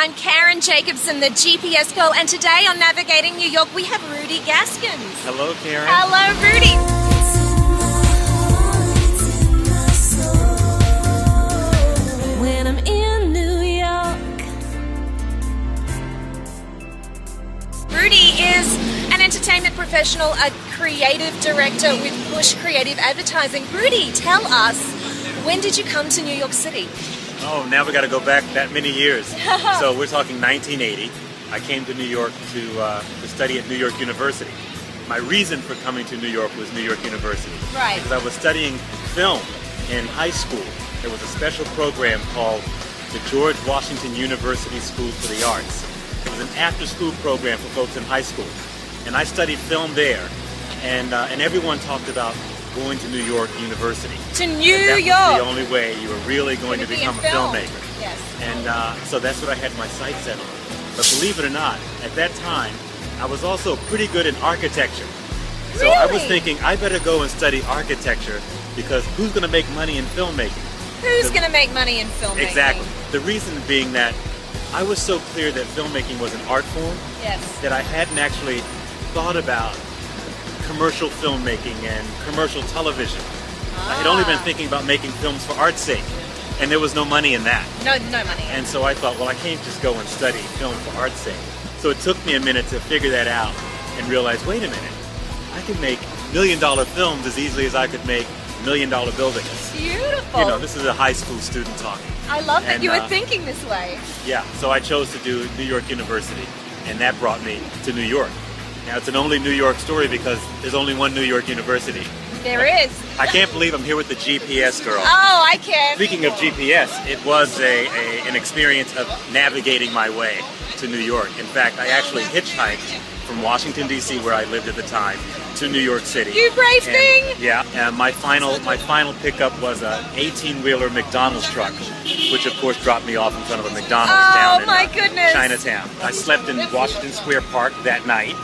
I'm Karen Jacobsen, the GPS girl, and today on Navigating New York we have Rudy Gaskins. Hello, Karen. Hello, Rudy. When I'm in New York. Rudy is an entertainment professional, a creative director with Push Creative Advertising. Rudy, tell us, when did you come to New York City? Oh, now we got to go back that many years. So we're talking 1980. I came to New York to study at New York University. My reason for coming to New York was New York University. Right. Because I was studying film in high school. There was a special program called the George Washington University School for the Arts. It was an after-school program for folks in high school. And I studied film there. And everyone talked about going to New York University. To New York! That was the only way you were really going to become a filmmaker. Yes. And so that's what I had my sights set on. But believe it or not, at that time, I was also pretty good in architecture. So I was thinking, I better go and study architecture because who's going to make money in filmmaking? Who's going to make money in filmmaking? Exactly. The reason being that I was so clear that filmmaking was an art form that I hadn't actually thought about commercial filmmaking and commercial television. I had only been thinking about making films for art's sake, and there was no money in that. No money. And so I thought, well, I can't just go and study film for art's sake. So it took me a minute to figure that out and realize, wait a minute, I can make million-dollar films as easily as I could make million-dollar buildings. Beautiful. You know, this is a high school student talking. I love that you were thinking this way. Yeah, so I chose to do New York University, and that brought me to New York. Now, it's an only New York story because there's only one New York University. There is. I can't believe I'm here with the GPS girl. Oh, I can. Speaking of GPS, it was an experience of navigating my way to New York. In fact, I actually hitchhiked from Washington, D.C., where I lived at the time, to New York City. You brave thing! Yeah, and my final pickup was an 18-wheeler McDonald's truck, which of course dropped me off in front of a McDonald's down in Chinatown. I slept in Washington Square Park that night.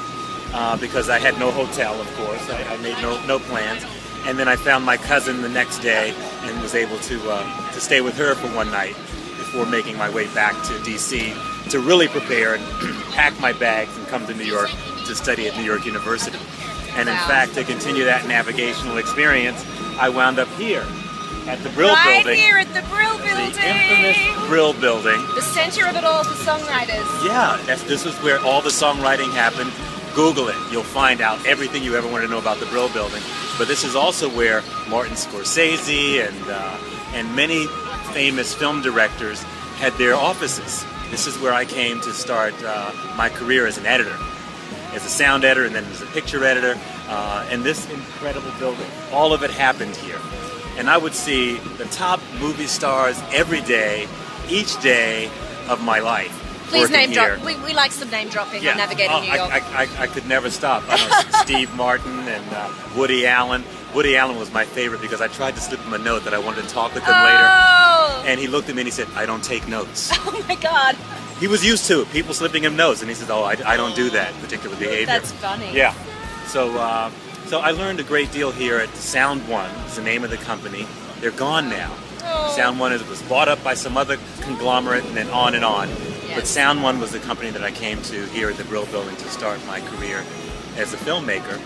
Because I had no hotel, of course. I made no plans. And then I found my cousin the next day and was able to stay with her for one night before making my way back to D.C. to really prepare and pack my bags and come to New York to study at New York University. And in fact, to continue that navigational experience, I wound up here at the Brill Building. Right here at the Brill Building. The infamous Brill Building. The center of it all for songwriters. Yeah, this was where all the songwriting happened. Google it. You'll find out everything you ever want to know about the Brill Building. But this is also where Martin Scorsese and many famous film directors had their offices. This is where I came to start my career as an editor, as a sound editor and then as a picture editor. And this incredible building, all of it happened here. And I would see the top movie stars every day, each day of my life. Please name drop. We like some name dropping on Navigating New York. I could never stop. I know Steve Martin and Woody Allen. Woody Allen was my favorite because I tried to slip him a note that I wanted to talk with him later. And he looked at me and he said, I don't take notes. Oh my God. He was used to people slipping him notes. And he said, oh, I don't do that particular behavior. That's funny. Yeah. So I learned a great deal here at Sound One. It's the name of the company. They're gone now. Sound One was bought up by some other conglomerate and then on and on. But Sound One was the company that I came to here at the Brill Building to start my career as a filmmaker.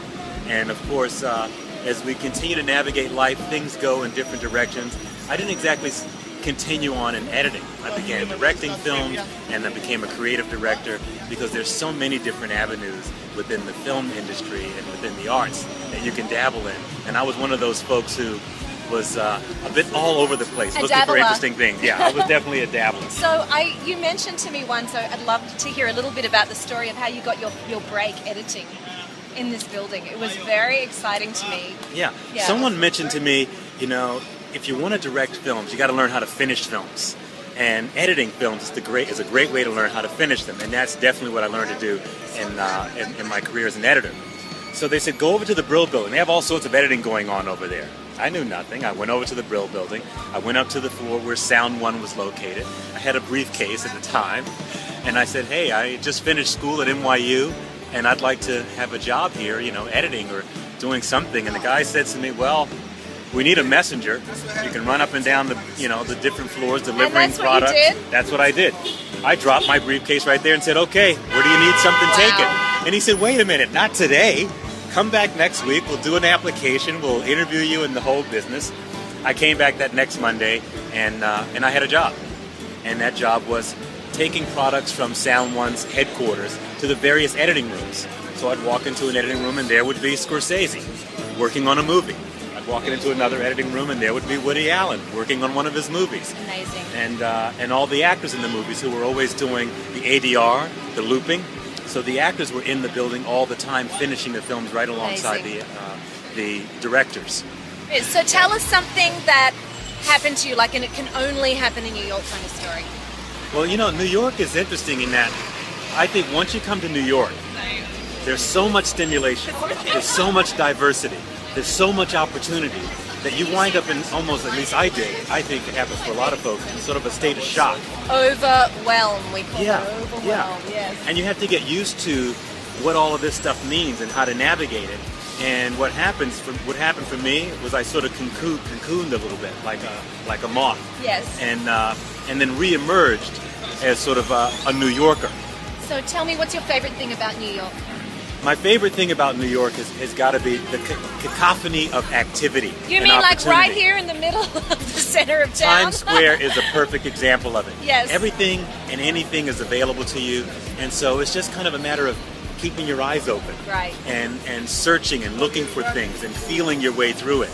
And of course, as we continue to navigate life, things go in different directions. I didn't exactly continue on in editing. I began directing films and I became a creative director because there's so many different avenues within the film industry and within the arts that you can dabble in. And I was one of those folks who was a bit all over the place, looking for interesting things. Yeah, I was definitely a dabbler. So you mentioned to me once, so I'd love to hear a little bit about the story of how you got your break editing in this building. It was very exciting to me. Yeah. Someone mentioned to me, you know, if you want to direct films, you got to learn how to finish films. And editing films is a great way to learn how to finish them. And that's definitely what I learned to do in my career as an editor. So they said, go over to the Brill Building. They have all sorts of editing going on over there. I knew nothing. I went over to the Brill Building. I went up to the floor where Sound One was located. I had a briefcase at the time. And I said, hey, I just finished school at NYU, and I'd like to have a job here, you know, editing or doing something. And the guy said to me, well, we need a messenger. You can run up and down the, the different floors delivering that's products. what you did? That's what I did. I dropped my briefcase right there and said, okay, where do you need something taken? And he said, wait a minute, not today. Come back next week. We'll do an application. We'll interview you in the whole business. I came back that next Monday, and I had a job. And that job was taking products from Sound One's headquarters to the various editing rooms. So I'd walk into an editing room, and there would be Scorsese working on a movie. I'd walk into another editing room, and there would be Woody Allen working on one of his movies. Amazing. And all the actors in the movies who were always doing the ADR, the looping. So the actors were in the building all the time, finishing the films right alongside the directors. So tell us something that happened to you, and it can only happen in New York kind of story. Well, New York is interesting in that I think once you come to New York, there's so much stimulation, there's so much diversity, there's so much opportunity that you wind up in almost, at least I did, I think it happens for a lot of folks, in sort of a state of shock. Overwhelm, we call it. Overwhelm, yes. And you have to get used to what all of this stuff means and how to navigate it. And what happened for me was I sort of cocooned a little bit, like a moth. Yes. And then re-emerged as sort of a New Yorker. So tell me, what's your favorite thing about New York? My favorite thing about New York has got to be the cacophony of activity. You mean like right here in the middle of the center of town? Times Square is a perfect example of it. Yes. Everything and anything is available to you, and so it's just kind of a matter of keeping your eyes open, right, and searching and looking for things and feeling your way through it.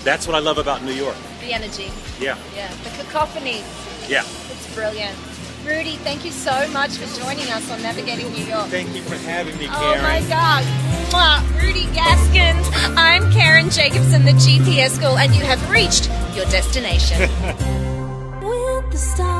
That's what I love about New York. The energy. Yeah. Yeah. The cacophony. Yeah. It's brilliant. Rudy, thank you so much for joining us on Navigating New York. Thank you for having me, Karen. Oh my God. Mwah. Rudy Gaskins. I'm Karen Jacobsen, the GPS School, and you have reached your destination. With the stars.